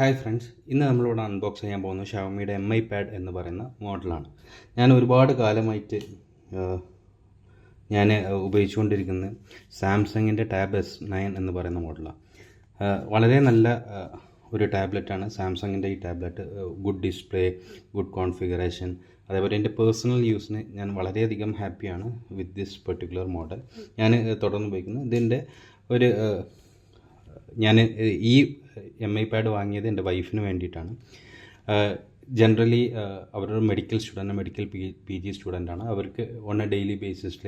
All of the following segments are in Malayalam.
ഹായ് ഫ്രണ്ട്സ്, ഇന്ന് നമ്മളിവിടെ അൺബോക്സ് ചെയ്യാൻ പോകുന്നത് ഷവമിയുടെ MI പാഡ് എന്ന് പറയുന്ന മോഡലാണ്. ഞാൻ ഒരുപാട് കാലമായിട്ട് ഞാൻ ഉപയോഗിച്ചുകൊണ്ടിരിക്കുന്നത് സാംസങ്ങിൻ്റെ ടാബ് S9 എന്ന് പറയുന്ന മോഡലാണ്. വളരെ നല്ല ഒരു ടാബ്ലറ്റാണ് സാംസങ്ങിൻ്റെ ഈ tablet. Good display, good configuration, അതേപോലെ എൻ്റെ പേഴ്സണൽ യൂസിന് ഞാൻ വളരെയധികം ഹാപ്പിയാണ് വിത്ത് ദിസ് പെർട്ടിക്കുലർ മോഡൽ. ഞാൻ തുടർന്ന് ഉപയോഗിക്കുന്നത് ഇതിൻ്റെ ഒരു ഞാൻ ഈ MI പാഡ് വാങ്ങിയത് എൻ്റെ വൈഫിന് വേണ്ടിയിട്ടാണ്. ജനറലി അവരൊരു മെഡിക്കൽ സ്റ്റുഡൻറ്റ്, മെഡിക്കൽ PG സ്റ്റുഡൻ്റാണ്. അവർക്ക് ഓൺ എ ഡെയിലി ബേസിസിൽ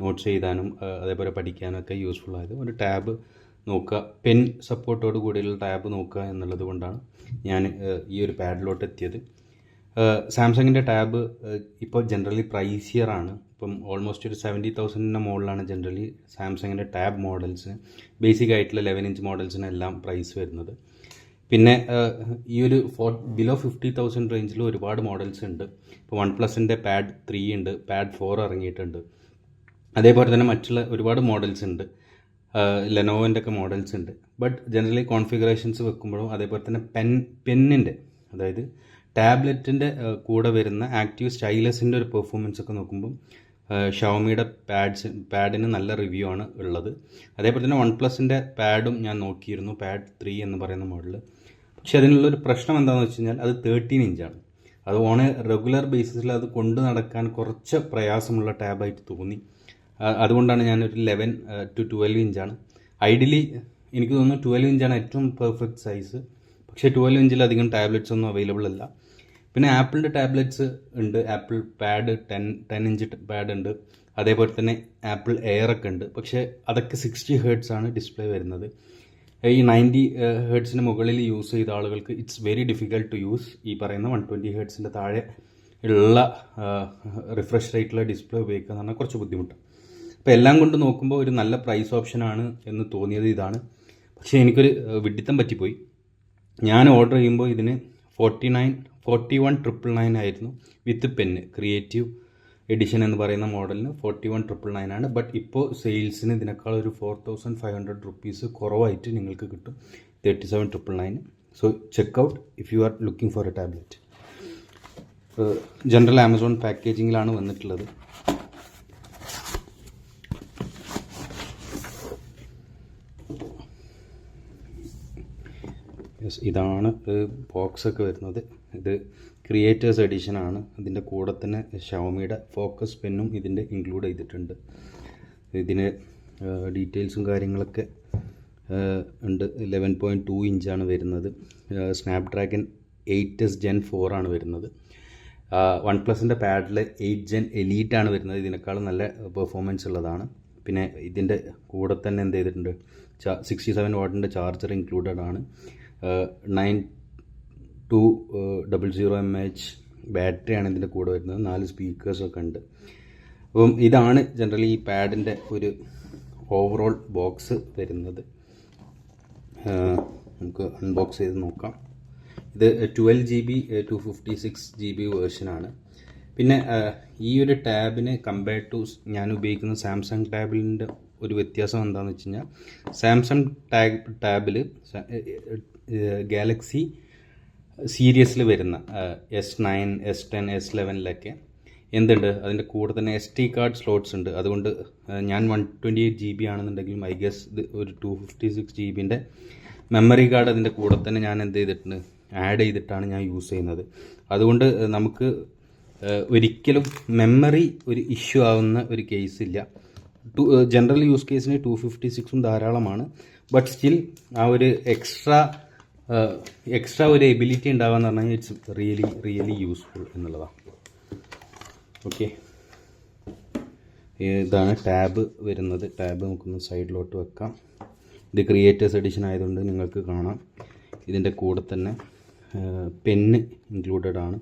നോട്ട്സ് എഴുതാനും അതേപോലെ പഠിക്കാനൊക്കെ യൂസ്ഫുൾ ആയത് ഒരു ടാബ് നോക്കുക, പെൻ സപ്പോർട്ടോട് കൂടിയുള്ള ടാബ് നോക്കുക എന്നുള്ളത് കൊണ്ടാണ് ഞാൻ ഈ ഒരു പാഡിലോട്ട് എത്തിയത്. സാംസങ്ങിൻ്റെ ടാബ് ഇപ്പോൾ ജനറലി പ്രൈസിയറാണ്. ഇപ്പം ഓൾമോസ്റ്റ് ഒരു 70,000 മുകളിലാണ് ജനറലി സാംസങ്ങിൻ്റെ ടാബ് മോഡൽസ്, ബേസിക് ആയിട്ടുള്ള 11 ഇഞ്ച് മോഡൽസിനെല്ലാം പ്രൈസ് വരുന്നത്. പിന്നെ ഈ ഒരു ബിലോ 50,000 റേഞ്ചിൽ ഒരുപാട് മോഡൽസ് ഉണ്ട്. ഇപ്പോൾ OnePlusൻ്റെ പാഡ് 3 ഉണ്ട്, പാഡ് 4 ഇറങ്ങിയിട്ടുണ്ട്. അതേപോലെ തന്നെ മറ്റുള്ള ഒരുപാട് മോഡൽസ് ഉണ്ട്, ലെനോവോൻ്റെ ഒക്കെ മോഡൽസ് ഉണ്ട്. ബട്ട് ജനറലി കോൺഫിഗറേഷൻസ് വെക്കുമ്പോഴും അതേപോലെ തന്നെ പെന്നിൻ്റെ, അതായത് ടാബ്ലറ്റിൻ്റെ കൂടെ വരുന്ന ആക്റ്റീവ് സ്റ്റൈലസിൻ്റെ ഒരു പെർഫോമൻസ് ഒക്കെ നോക്കുമ്പം ഷവമിയുടെ പാഡിന് നല്ല റിവ്യൂ ആണ് ഉള്ളത്. അതേപോലെ തന്നെ OnePlusൻ്റെ പാഡും ഞാൻ നോക്കിയിരുന്നു, പാഡ് 3 എന്ന് പറയുന്ന മോഡൽ. പക്ഷെ അതിനുള്ളൊരു പ്രശ്നം എന്താണെന്ന് വെച്ച് കഴിഞ്ഞാൽ അത് 13 ഇഞ്ചാണ്. അത് ഓൺ എ റെഗുലർ ബേസിസിൽ അത് കൊണ്ടു നടക്കാൻ കുറച്ച് പ്രയാസമുള്ള ടാബായിട്ട് തോന്നി. അതുകൊണ്ടാണ് ഞാനൊരു 11 to 12 ഇഞ്ചാണ്. ഐഡിയലി എനിക്ക് തോന്നുന്നു 12 ഇഞ്ചാണ് ഏറ്റവും പെർഫെക്റ്റ് സൈസ്. പക്ഷേ 12 ഇഞ്ചിലധികം ടാബ്ലറ്റ്സ് ഒന്നും അവൈലബിൾ അല്ല. പിന്നെ ആപ്പിളിൻ്റെ ടാബ്ലറ്റ്സ് ഉണ്ട്, ആപ്പിൾ പാഡ് 10 ഇഞ്ച് പാഡ് ഉണ്ട്, അതേപോലെ തന്നെ ആപ്പിൾ എയർ ഒക്കെ ഉണ്ട്. പക്ഷേ അതൊക്കെ 60 ഹെർട്സ് ആണ് ഡിസ്പ്ലേ വരുന്നത്. ഈ 90 ഹെർട്സിന് മുകളിൽ യൂസ് ചെയ്ത ആളുകൾക്ക് it's very difficult to use. ഈ പറയുന്ന 120 ഹെർട്സിൻ്റെ താഴെ ഉള്ള റിഫ്രഷ് റേറ്റുള്ള ഡിസ്പ്ലേ ഉപയോഗിക്കുക എന്ന് പറഞ്ഞാൽ കുറച്ച് ബുദ്ധിമുട്ടാണ്. അപ്പോൾ എല്ലാം കൊണ്ട് നോക്കുമ്പോൾ ഒരു നല്ല പ്രൈസ് ഓപ്ഷനാണ് എന്ന് തോന്നിയത് ഇതാണ്. പക്ഷേ എനിക്കൊരു വിഡ്ഢിത്തം പറ്റിപ്പോയി. ഞാൻ ഓർഡർ ചെയ്യുമ്പോൾ ഇതിന് 41,999 ആയിരുന്നു വിത്ത് പെന്ന്. ക്രിയേറ്റീവ് എഡിഷൻ എന്ന് പറയുന്ന മോഡലിന് 41,999 ആണ്. ബട്ട് ഇപ്പോൾ സെയിൽസിന് ഇതിനേക്കാൾ ഒരു 4,500 റുപ്പീസ് കുറവായിട്ട് നിങ്ങൾക്ക് കിട്ടും, 37,999. So check out if you are looking for a tablet. General Amazon പാക്കേജിങ്ങിലാണ് വന്നിട്ടുള്ളത്. ഇതാണ് ബോക്സൊക്കെ വരുന്നത്. ഇത് ക്രിയേറ്റേഴ്സ് എഡിഷനാണ്. ഇതിൻ്റെ കൂടെ തന്നെ ഷവമിയുടെ ഫോക്കസ് പെന്നും ഇതിൻ്റെ ഇൻക്ലൂഡ് ചെയ്തിട്ടുണ്ട്. ഇതിന് ഡീറ്റെയിൽസും കാര്യങ്ങളൊക്കെ ഉണ്ട്. 11.2 ഇഞ്ചാണ് വരുന്നത്. സ്നാപ്ഡ്രാഗൺ 8s Gen 4 ആണ് വരുന്നത്. OnePlusൻ്റെ പാഡിൽ 8 Gen Elite ആണ് വരുന്നത്. ഇതിനേക്കാളും നല്ല പെർഫോമൻസ് ഉള്ളതാണ്. പിന്നെ ഇതിൻ്റെ കൂടെ തന്നെ എന്ത് ചെയ്തിട്ടുണ്ട്, 67 വാട്ടിൻ്റെ ചാർജർ ഇൻക്ലൂഡഡ് ആണ്. 9200 mAh ബാറ്ററിയാണ് ഇതിൻ്റെ കൂടെ വരുന്നത്. 4 സ്പീക്കേഴ്സൊക്കെ ഉണ്ട്. അപ്പം ഇതാണ് ജനറലി ഈ പാഡിൻ്റെ ഒരു ഓവറോൾ ബോക്സ് വരുന്നത്. നമുക്ക് അൺബോക്സ് ചെയ്ത് നോക്കാം. ഇത് 12 GB 256 GB വേർഷനാണ്. പിന്നെ ഈ ഒരു ടാബിന് കമ്പയർഡ് ടു ഞാൻ ഉപയോഗിക്കുന്ന സാംസങ് ടാബിൻ്റെ ഒരു വ്യത്യാസം എന്താണെന്ന് വെച്ച് കഴിഞ്ഞാൽ, സാംസങ് ടാബിൽ ഗാലക്സി സീരീസിൽ വരുന്ന S9, S10, S11 എന്തുണ്ട്, അതിൻ്റെ കൂടെ തന്നെ SD കാർഡ് സ്ലോട്ട്സ് ഉണ്ട്. അതുകൊണ്ട് ഞാൻ 128 GB ആണെന്നുണ്ടെങ്കിലും ഐ ഗസ് ഇത് ഒരു 256 GB മെമ്മറി കാർഡ് അതിൻ്റെ കൂടെ തന്നെ ഞാൻ എന്ത് ചെയ്തിട്ടുണ്ട്, ആഡ് ചെയ്തിട്ടാണ് ഞാൻ യൂസ് ചെയ്യുന്നത്. അതുകൊണ്ട് നമുക്ക് ഒരിക്കലും മെമ്മറി ഒരു ഇഷ്യൂ ആവുന്ന ഒരു കേസില്ല. ജനറൽ യൂസ് കേസിന് 256 ധാരാളമാണ്. ബട്ട് സ്റ്റിൽ ആ ഒരു എക്സ്ട്രാ ഒരു എബിലിറ്റി ഉണ്ടാവുക എന്ന് പറഞ്ഞാൽ ഇറ്റ്സ് റിയലി യൂസ്ഫുൾ എന്നുള്ളതാണ്. ഓക്കെ, ഇതാണ് ടാബ് വരുന്നത്. ടാബ് നമുക്കൊന്ന് സൈഡിലോട്ട് വെക്കാം. ഇത് ക്രിയേറ്റേഴ്സ് എഡിഷൻ ആയതുകൊണ്ട് നിങ്ങൾക്ക് കാണാം. ഇതിൻ്റെ കൂടെ തന്നെ പെന്ന് ഇൻക്ലൂഡഡ് ആണ്.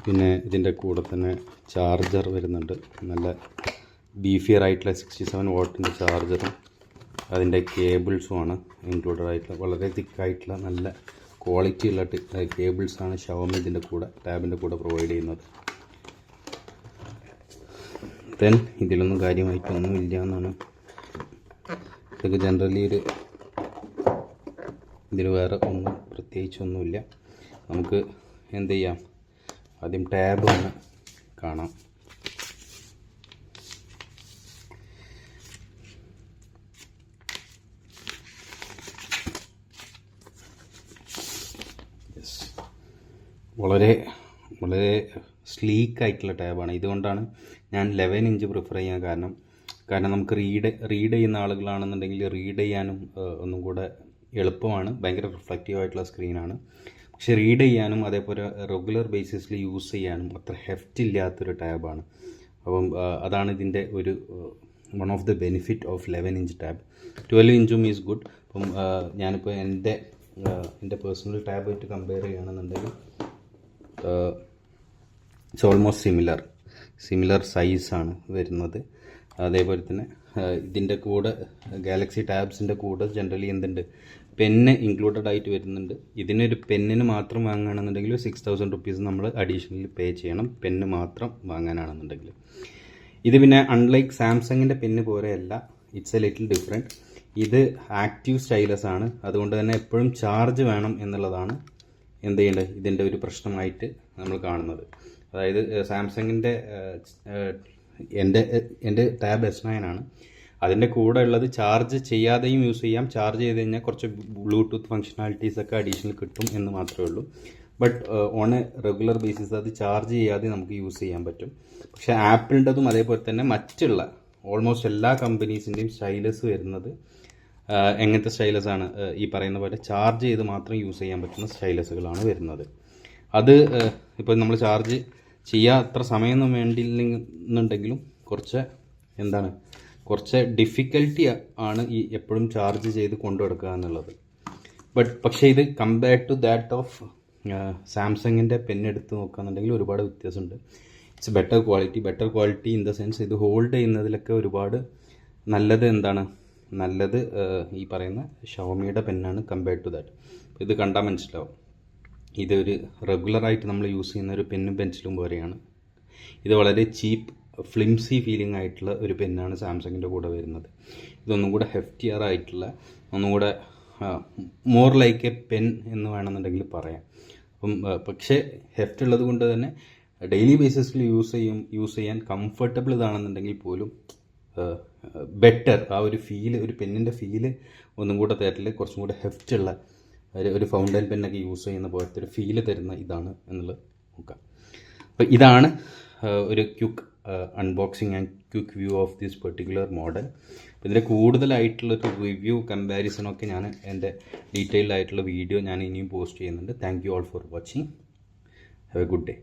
പിന്നെ ഇതിൻ്റെ കൂടെ തന്നെ ചാർജർ വരുന്നുണ്ട്. നല്ല ബീഫിയർ ആയിട്ടുള്ള 67 വാട്ടിൻ്റെ ചാർജറും അതിൻ്റെ കേബിൾസുമാണ് ഇൻക്ലൂഡഡ് ആയിട്ടുള്ള. വളരെ തിക്കായിട്ടുള്ള നല്ല ക്വാളിറ്റി ഉള്ള കേബിൾസാണ് ഷവമി ഇതിൻ്റെ കൂടെ ടാബിൻ്റെ കൂടെ പ്രൊവൈഡ് ചെയ്യുന്നത്. ദെൻ ഇതിലൊന്നും കാര്യമായിട്ടൊന്നുമില്ല എന്നാണ്. ഇതൊക്കെ ജനറലി ഇതിൽ വേറെ ഒന്നും പ്രത്യേകിച്ചൊന്നുമില്ല. നമുക്ക് എന്ത് ചെയ്യാം, ആദ്യം ടാബ് ഒന്ന് കാണാം. വളരെ വളരെ സ്ലീക്കായിട്ടുള്ള ടാബാണ്. ഇതുകൊണ്ടാണ് ഞാൻ 11 ഇഞ്ച് പ്രിഫർ ചെയ്യാൻ കാരണം നമുക്ക് റീഡ് ചെയ്യുന്ന ആളുകളാണെന്നുണ്ടെങ്കിൽ റീഡ് ചെയ്യാനും ഒന്നും കൂടെ എളുപ്പമാണ്. ഭയങ്കര റിഫ്ലക്റ്റീവ് ആയിട്ടുള്ള സ്ക്രീനാണ്. പക്ഷെ റീഡ് ചെയ്യാനും അതേപോലെ റെഗുലർ ബേസിസിൽ യൂസ് ചെയ്യാനും അത്ര ഹെഫ്റ്റ് ഇല്ലാത്തൊരു ടാബാണ്. അപ്പം അതാണ് ഇതിൻ്റെ ഒരു one of the benefit of 11 inch tab. 12 ഇഞ്ചും ഈസ് ഗുഡ്. അപ്പം ഞാനിപ്പോൾ എൻ്റെ പേഴ്സണൽ ടാബായിട്ട് കമ്പയർ ചെയ്യുകയാണെന്നുണ്ടെങ്കിൽ ഇറ്റ്സ് ഓൾമോസ്റ്റ് സിമിലർ സൈസാണ് വരുന്നത്. അതേപോലെ തന്നെ ഇതിൻ്റെ കൂടെ ഗാലക്സി ടാബ്സിൻ്റെ കൂടെ ജനറലി എന്തുണ്ട്, പെന്ന് ഇൻക്ലൂഡഡ് ആയിട്ട് വരുന്നുണ്ട്. ഇതിനൊരു പെന്നിന് മാത്രം വാങ്ങുകയാണെന്നുണ്ടെങ്കിൽ 6000 റുപ്പീസ് നമ്മൾ അഡീഷണലി പേ ചെയ്യണം, പെന്ന് മാത്രം വാങ്ങാനാണെന്നുണ്ടെങ്കിൽ. ഇത് പിന്നെ അൺലൈക്ക് സാംസങ്ങിൻ്റെ പെന്ന് പോലെയല്ല, ഇറ്റ്സ് എ ലിറ്റിൽ ഡിഫറെൻറ്റ്. ഇത് ആക്റ്റീവ് സ്റ്റൈലസ് ആണ്. അതുകൊണ്ട് തന്നെ എപ്പോഴും ചാർജ് വേണം എന്നുള്ളതാണ് എന്ത് ചെയ്യേണ്ടത് ഇതിൻ്റെ ഒരു പ്രശ്നമായിട്ട് നമ്മൾ കാണുന്നത്. അതായത് സാംസങ്ങിൻ്റെ എൻ്റെ ടാബ് S9 ആണ്. അതിൻ്റെ കൂടെ ഉള്ളത് ചാർജ് ചെയ്യാതെയും യൂസ് ചെയ്യാം. ചാർജ് ചെയ്ത് കഴിഞ്ഞാൽ കുറച്ച് ബ്ലൂടൂത്ത് ഫങ്ഷണാലിറ്റീസൊക്കെ അഡീഷണൽ കിട്ടും എന്ന് മാത്രമേ ഉള്ളൂ. But on A regular basis അത് ചാർജ് ചെയ്യാതെ നമുക്ക് യൂസ് ചെയ്യാൻ പറ്റും. പക്ഷേ ആപ്പിളിൻ്റെതും അതേപോലെ തന്നെ മറ്റുള്ള ഓൾമോസ്റ്റ് എല്ലാ കമ്പനീസിൻ്റെയും സ്റ്റൈലസ് വരുന്നത് എങ്ങനത്തെ സ്റ്റൈലസാണ്, ഈ പറയുന്ന പോലെ ചാർജ് ചെയ്ത് മാത്രം യൂസ് ചെയ്യാൻ പറ്റുന്ന സ്റ്റൈലസുകളാണ് വരുന്നത്. അത് ഇപ്പോൾ നമ്മൾ ചാർജ് ചെയ്യാൻ അത്ര സമയമൊന്നും വേണ്ടില്ലെന്നുണ്ടെങ്കിലും കുറച്ച് ഡിഫിക്കൽട്ടി ആണ് ഈ എപ്പോഴും ചാർജ് ചെയ്ത് കൊണ്ടു നടക്കുക എന്നുള്ളത്. പക്ഷേ ഇത് കമ്പയർഡ് ടു ദാറ്റ് ഓഫ് സാംസങ്ങിൻ്റെ പെന്നെടുത്ത് നോക്കുകയാണെന്നുണ്ടെങ്കിൽ ഒരുപാട് വ്യത്യാസമുണ്ട്. It's better quality in the sense ഇത് ഹോൾഡ് ചെയ്യുന്നതിലൊക്കെ ഒരുപാട് നല്ലത് ഈ പറയുന്ന ഷവോമിയുടെ പെന്നാണ് കമ്പയർഡ് ടു ദാറ്റ്. ഇത് കണ്ടാൽ മനസ്സിലാവും, ഇതൊരു റെഗുലറായിട്ട് നമ്മൾ യൂസ് ചെയ്യുന്ന ഒരു പെന്നും പെൻസിലും പോലെയാണ്. ഇത് വളരെ ചീപ്പ് ഫ്ലിംസി ഫീലിംഗ് ആയിട്ടുള്ള ഒരു പെന്നാണ് സാംസങ്ങിൻ്റെ കൂടെ വരുന്നത്. ഇതൊന്നും കൂടെ ഹെഫ്റ്റിയർ ആയിട്ടുള്ള, ഒന്നും കൂടെ മോർ ലൈക്ക് എ പെൻ എന്ന് വേണമെന്നുണ്ടെങ്കിൽ പറയാം. അപ്പം പക്ഷേ ഹെഫ്റ്റ് ഉള്ളത് കൊണ്ട് തന്നെ ഡെയിലി ബേസിസിൽ യൂസ് ചെയ്യാൻ കംഫർട്ടബിൾ ഇതാണെന്നുണ്ടെങ്കിൽ പോലും ബെറ്റർ ആ ഒരു പെന്നിൻ്റെ ഫീല് ഒന്നും കൂടെ തരത്തില് കുറച്ചും കൂടെ ഹെഫ്റ്റുള്ള ഒരു ഫൗണ്ടൻ പെന്നൊക്കെ യൂസ് ചെയ്യുന്ന പോലത്തെ ഒരു ഫീല് തരുന്ന ഇതാണ് എന്നുള്ളത് നോക്കാം. അപ്പോൾ ഇതാണ് ഒരു quick unboxing and quick view of this particular model. അപ്പോൾ ഇതിൻ്റെ കൂടുതലായിട്ടുള്ളൊരു റിവ്യൂ കമ്പാരിസണൊക്കെ ഞാൻ എൻ്റെ ഡീറ്റെയിൽഡ് ആയിട്ടുള്ള വീഡിയോ ഞാൻ ഇനിയും പോസ്റ്റ് ചെയ്യുന്നുണ്ട്. Thank you all for watching. Have A good day.